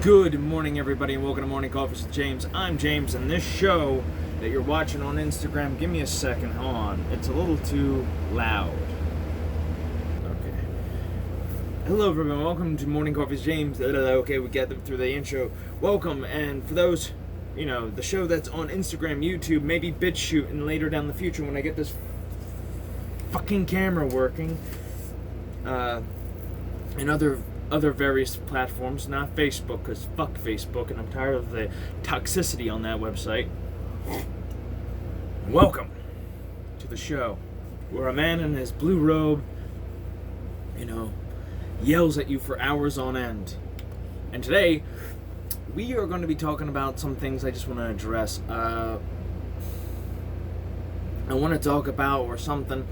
Good morning, everybody, and welcome to Morning Coffees with James. I'm James, and this show that you're watching on Instagram, give me a second, hold on. It's a little too loud. Okay. Hello, everyone. Welcome to Morning Coffees with James. Okay, we got them through the intro. Welcome, and for those, the show that's on Instagram, YouTube, maybe BitChute, and later down the future when I get this fucking camera working, and other various platforms, not Facebook, because fuck Facebook, and I'm tired of the toxicity on that website. Welcome to the show, where a man in his blue robe, yells at you for hours on end. And today, we are going to be talking about some things I just want to address. I want to talk about, or something,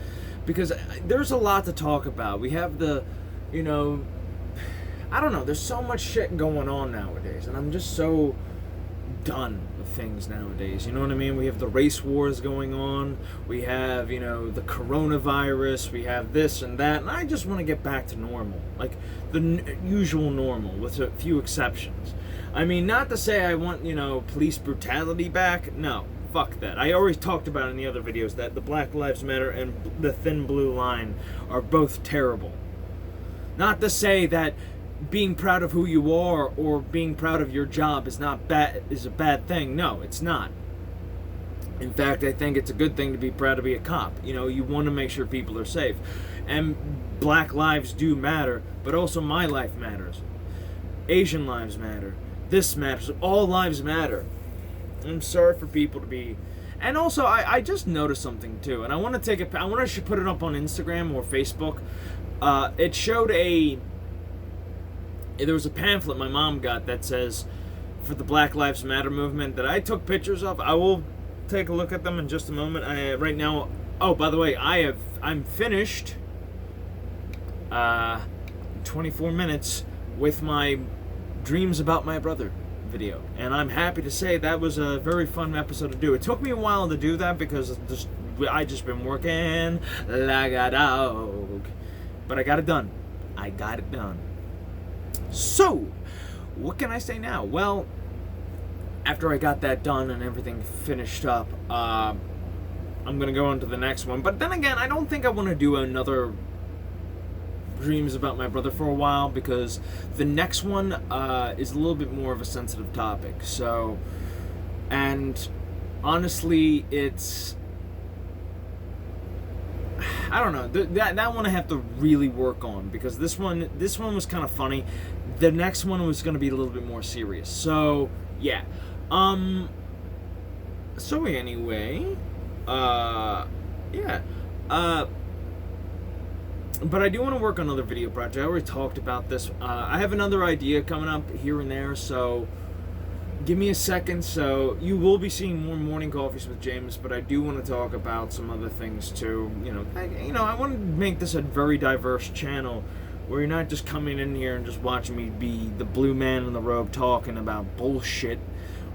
because there's a lot to talk about. We have the, I don't know, there's so much shit going on nowadays, and I'm just so done with things nowadays, you know what I mean? We have the race wars going on, we have, the coronavirus, we have this and that, and I just want to get back to normal, like the usual normal, with a few exceptions. I mean, not to say I want, police brutality back, no, fuck that. I already talked about in the other videos that the Black Lives Matter and the Thin Blue Line are both terrible. Not to say that being proud of who you are or being proud of your job is a bad thing. No, it's not. In fact, I think it's a good thing to be proud to be a cop. You want to make sure people are safe. And black lives do matter, but also my life matters. Asian lives matter. This matters. All lives matter. I'm sorry for people to be... And also, I just noticed something too, and I want to put it up on Instagram or Facebook. It showed there was a pamphlet my mom got that says, for the Black Lives Matter movement, that I took pictures of. I will take a look at them in just a moment. Right now, oh, by the way, I'm finished 24 minutes with my Dreams About My Brother video, and I'm happy to say that was a very fun episode to do. It took me a while to do that because I just been working like a dog, but I got it done. So, what can I say now? Well, after I got that done and everything finished up, I'm going to go on to the next one. But then again, I don't think I want to do another Dreams About My Brother for a while, because the next one is a little bit more of a sensitive topic. So, and honestly, it's... I don't know. That one I have to really work on, because this one was kind of funny. The next one was going to be a little bit more serious. So, yeah. So anyway, yeah. But I do want to work on another video project. I already talked about this. I have another idea coming up here and there, so give me a second. So you will be seeing more Morning Coffees with James, but I do want to talk about some other things too. I want to make this a very diverse channel, where you're not just coming in here and just watching me be the blue man in the robe talking about bullshit,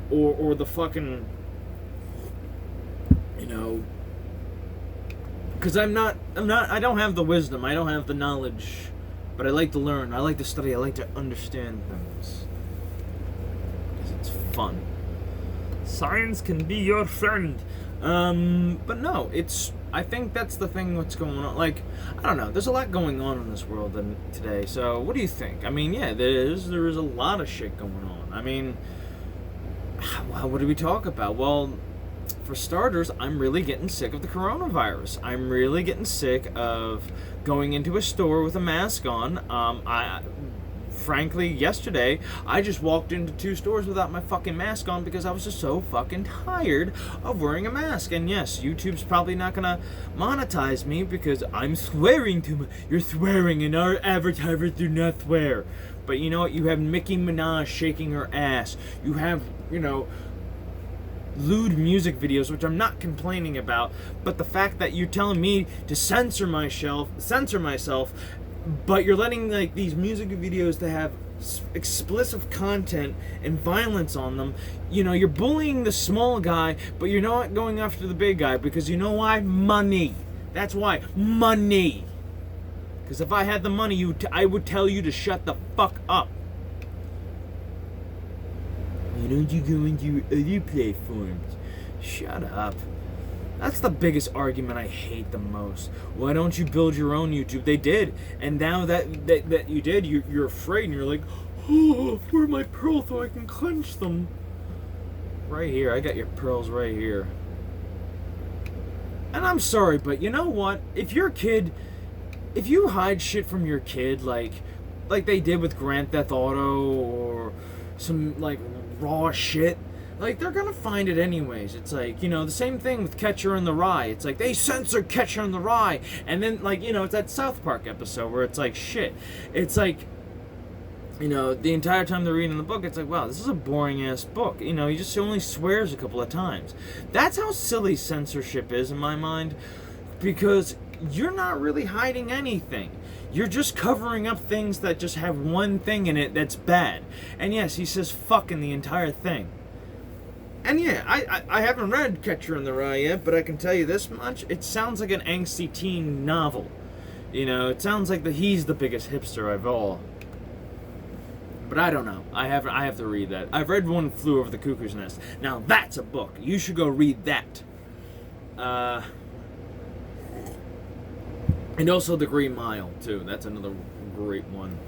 or the fucking, because I don't have the wisdom, I don't have the knowledge, but I like to learn, I like to study, I like to understand things. It's fun. Science can be your friend. But no, I think that's the thing what's going on. Like, I don't know, there's a lot going on in this world today. So, what do you think? I mean, yeah, there is a lot of shit going on. I mean, what do we talk about? Well, for starters, I'm really getting sick of the coronavirus. I'm really getting sick of going into a store with a mask on. Frankly, yesterday, I just walked into 2 stores without my fucking mask on because I was just so fucking tired of wearing a mask. And yes, YouTube's probably not gonna monetize me because I'm swearing too much. You're swearing and our advertisers do not swear. But you know what? You have Nicki Minaj shaking her ass. You have, lewd music videos, which I'm not complaining about. But the fact that you're telling me to censor myself, but you're letting these music videos to have explicit content and violence on them. You're bullying the small guy, but you're not going after the big guy, because you know why? Money. That's why. Money. Because if I had the money, I would tell you to shut the fuck up. Why don't you go into other platforms? Shut up. That's the biggest argument I hate the most. Why don't you build your own YouTube? They did, and now that you did, you're afraid, and you're like, oh, where are my pearls so I can clench them? Right here, I got your pearls right here. And I'm sorry, but you know what? If your kid, if you hide shit from your kid, like they did with Grand Theft Auto, or some, like, raw shit, like, they're gonna find it anyways. It's like, you know, the same thing with Catcher in the Rye. It's like, they censored Catcher in the Rye. And then, like, you know, it's that South Park episode where it's like, shit. It's like, you know, the entire time they're reading the book, it's like, wow, this is a boring-ass book. You know, he just only swears a couple of times. That's how silly censorship is in my mind. Because you're not really hiding anything. You're just covering up things that just have one thing in it that's bad. And yes, he says fuck in the entire thing. And yeah, I haven't read Catcher in the Rye yet, but I can tell you this much. It sounds like an angsty teen novel. You know, it sounds like he's the biggest hipster of all. But I don't know. I have to read that. I've read One Flew Over the Cuckoo's Nest. Now that's a book. You should go read that. And also The Green Mile, too. That's another great one.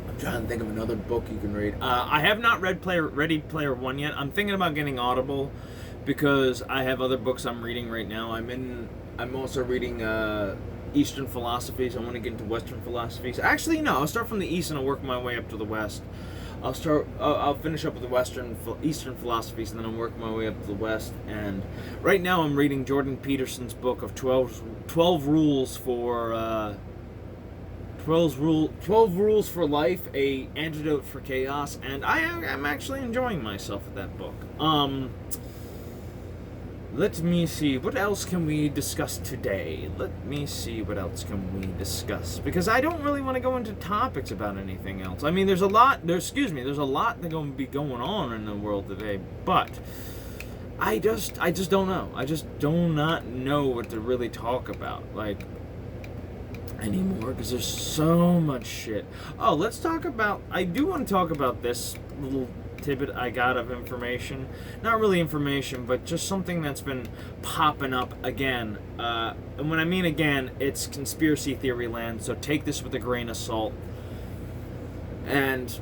I'm trying to think of another book you can read. I have not read Ready Player One yet. I'm thinking about getting Audible because I have other books I'm reading right now. I'm also reading Eastern philosophies. I want to get into Western philosophies. Actually, no. I'll start from the East and I'll work my way up to the West. I'll finish up with the Eastern philosophies, and then I'll work my way up to the West. And right now, I'm reading Jordan Peterson's book of 12 rules for 12 rules for life, a antidote for chaos. And I'm actually enjoying myself with that book. Let me see, what else can we discuss today? Because I don't really want to go into topics about anything else. I mean, there's a lot that's going to be going on in the world today, but I just don't know. I just do not know what to really talk about, like, anymore, because there's so much shit. Oh, I do want to talk about this little tidbit I got of information. Not really information, but just something that's been popping up again. And when I mean again, it's conspiracy theory land, so take this with a grain of salt. And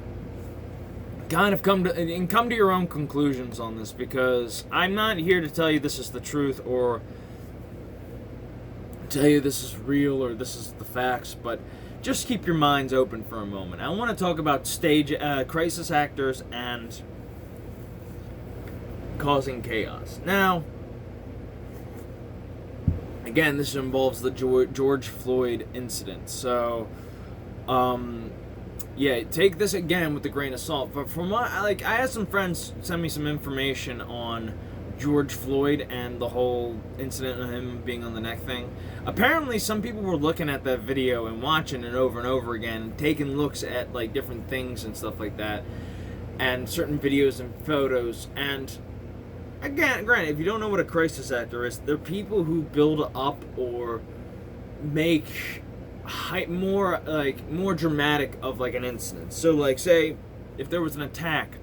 kind of come to your own conclusions on this, because I'm not here to tell you this is the truth or tell you this is real or this is the facts, but just keep your minds open for a moment. I want to talk about crisis actors and causing chaos. Now, again, this involves the George Floyd incident. So, yeah, take this again with a grain of salt. But from what I had some friends send me some information on George Floyd and the whole incident of him being on the neck thing. Apparently, some people were looking at that video and watching it over and over again, taking looks at, like, different things and stuff like that, and certain videos and photos. And again, granted, if you don't know what a crisis actor is, they're people who build up or make more dramatic of, like, an incident. So, like, say if there was an attack,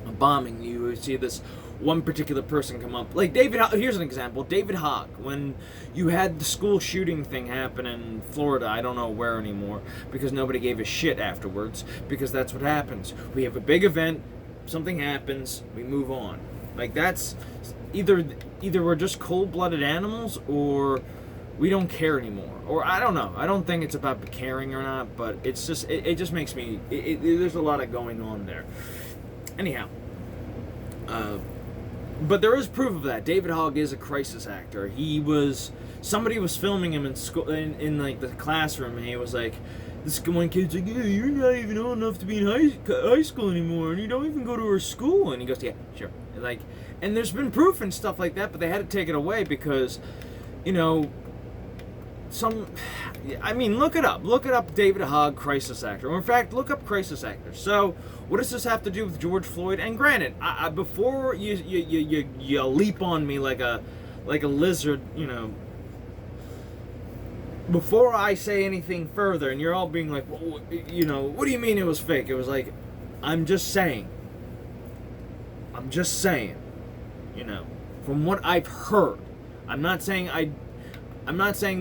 a bombing, you would see this one particular person come up. Like here's an example. David Hogg, when you had the school shooting thing happen in Florida, I don't know where anymore, because nobody gave a shit afterwards, because that's what happens. We have a big event, something happens, we move on. Like, that's either we're just cold-blooded animals, or we don't care anymore. Or I don't know. I don't think it's about caring or not, but it's just it just makes me there's a lot of going on there. Anyhow, but there is proof of that. David Hogg is a crisis actor. Somebody was filming him in school, in like the classroom, and he was like, this one kid's like, yeah, you're not even old enough to be in high school anymore, and you don't even go to our school. And he goes, yeah, sure. And there's been proof and stuff like that, but they had to take it away because, you know, look it up. Look it up, David Hogg, crisis actor. Or in fact, look up crisis actor. So, what does this have to do with George Floyd? And granted, before you leap on me like a lizard, you know, before I say anything further, and you're all being like, well, you know, what do you mean it was fake? It was like, I'm just saying, I'm just saying, from what I've heard. I'm not saying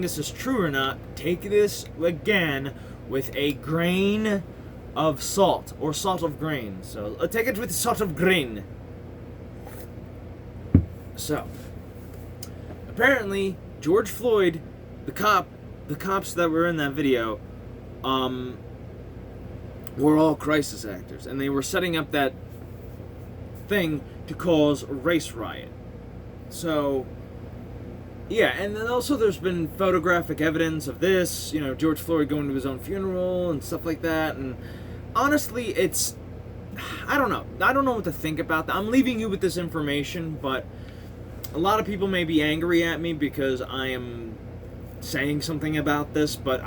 this is true or not. Take this again with a grain of salt, or salt of grain. So take it with salt of grain. So apparently George Floyd, the cops that were in that video, were all crisis actors, and they were setting up that thing to cause a race riot. So yeah, and then also there's been photographic evidence of this, George Floyd going to his own funeral and stuff like that, and honestly, I don't know what to think about that. I'm leaving you with this information, but a lot of people may be angry at me because I am saying something about this, but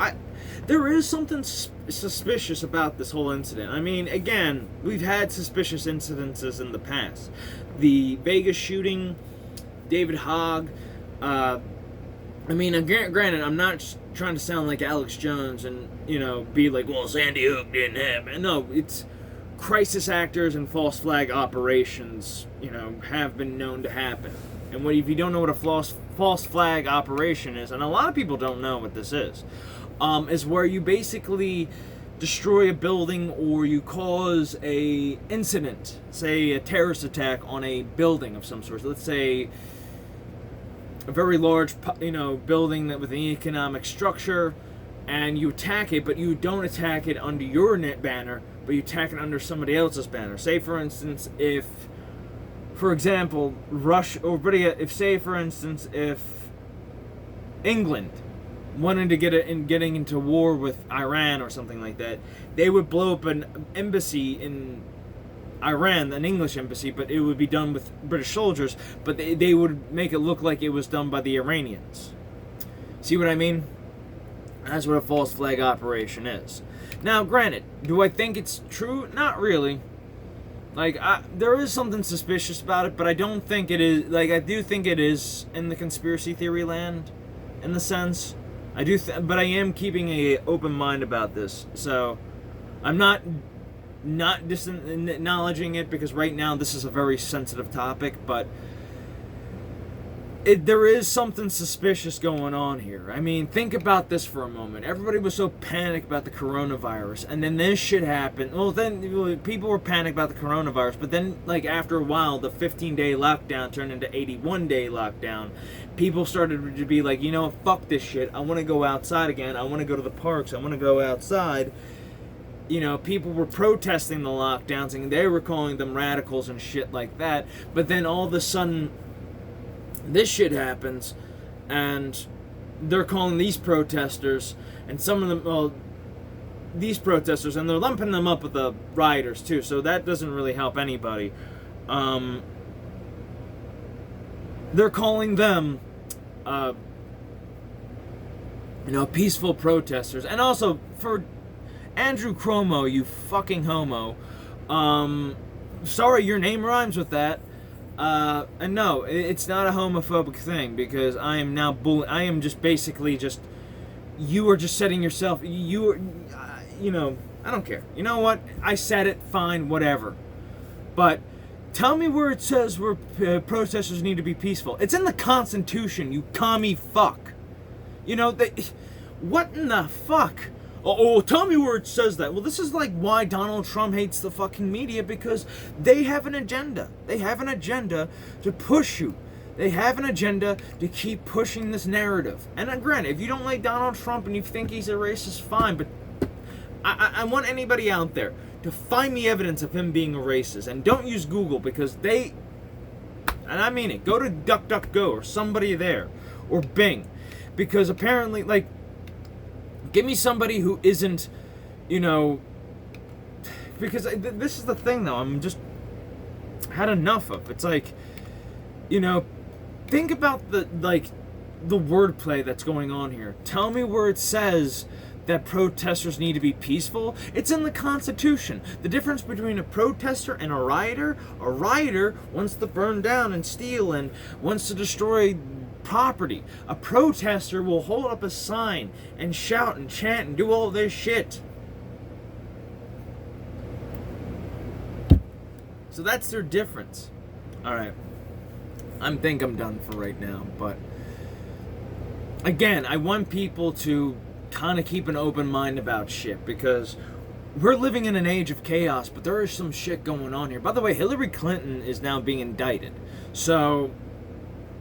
there is something suspicious about this whole incident. I mean, again, we've had suspicious incidences in the past. The Vegas shooting, David Hogg, granted, I'm not trying to sound like Alex Jones and, be like, well, Sandy Hook didn't happen. No, it's crisis actors and false flag operations, have been known to happen. And if you don't know what a false flag operation is, and a lot of people don't know what this is where you basically destroy a building or you cause a incident, say a terrorist attack on a building of some sort. Let's say a very large, building that with an economic structure, and you attack it, but you don't attack it under your net banner, but you attack it under somebody else's banner. Say, for instance, if England wanted to getting into war with Iran or something like that, they would blow up an embassy in Iran, an English embassy, but it would be done with British soldiers, but they would make it look like it was done by the Iranians. See what I mean? That's what a false flag operation is. Now, granted, do I think it's true? Not really. There is something suspicious about it, but I don't think it is. I do think it is in the conspiracy theory land, in the sense. I do, but I am keeping an open mind about this. So, I'm not acknowledging it because right now this is a very sensitive topic, but there is something suspicious going on here. I mean, think about this for a moment. Everybody was so panicked about the coronavirus, and then this shit happened. Well, then people were panicked about the coronavirus, but then, after a while, the 15-day lockdown turned into 81-day lockdown. People started to be like, fuck this shit. I want to go outside again. I want to go to the parks. I want to go outside. People were protesting the lockdowns, and they were calling them radicals and shit like that. But then all of a sudden, this shit happens, and they're calling these protesters, and some of them, these protesters, and they're lumping them up with the rioters too, so that doesn't really help anybody. They're calling them, peaceful protesters, and also for Andrew Cuomo, you fucking homo, sorry, your name rhymes with that. And no, it's not a homophobic thing, because I am now I am just basically you are just setting yourself, I don't care. You know what? I said it, fine, whatever. But tell me where it says where protesters need to be peaceful. It's in the Constitution, you commie fuck. What in the fuck? Oh, tell me where it says that. Well, this is why Donald Trump hates the fucking media, because they have an agenda. They have an agenda to push you. They have an agenda to keep pushing this narrative. And granted, if you don't like Donald Trump and you think he's a racist, fine, but I want anybody out there to find me evidence of him being a racist. And don't use Google, because and I mean it, go to DuckDuckGo or somebody there, or Bing, because apparently, give me somebody who isn't, because this is the thing, though, I'm just had enough of. It's think about the wordplay that's going on here. Tell me where it says that protesters need to be peaceful. It's in the Constitution. The difference between a protester and a rioter wants to burn down and steal and wants to destroy property. A protester will hold up a sign and shout and chant and do all this shit. So that's their difference. Alright. think I'm done for right now, but again, I want people to kind of keep an open mind about shit, because we're living in an age of chaos, but there is some shit going on here. By the way, Hillary Clinton is now being indicted. So,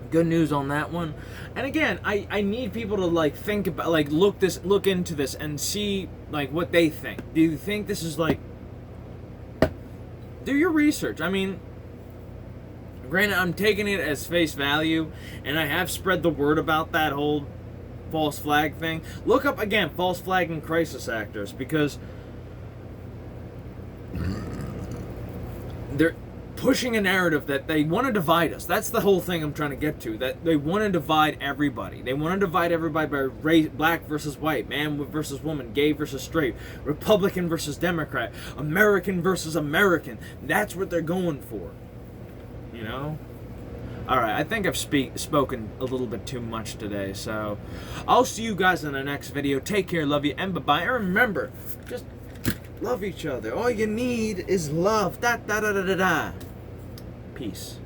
good news on that one. And again, I need people to like think about, like look into this and see like what they think. Do you think this is like, do your research. I mean, granted, I'm taking it as face value, and I have spread the word about that whole false flag thing. Look up again, false flag and crisis actors, because they're pushing a narrative that they want to divide us. That's the whole thing I'm trying to get to. That they want to divide everybody. They want to divide everybody by race, black versus white, man versus woman, gay versus straight, Republican versus Democrat, American versus American. That's what they're going for. You know? Alright, I think I've spoken a little bit too much today, so I'll see you guys in the next video. Take care, love you, and bye-bye. And remember, just love each other. All you need is love. Da da da da da da. Peace.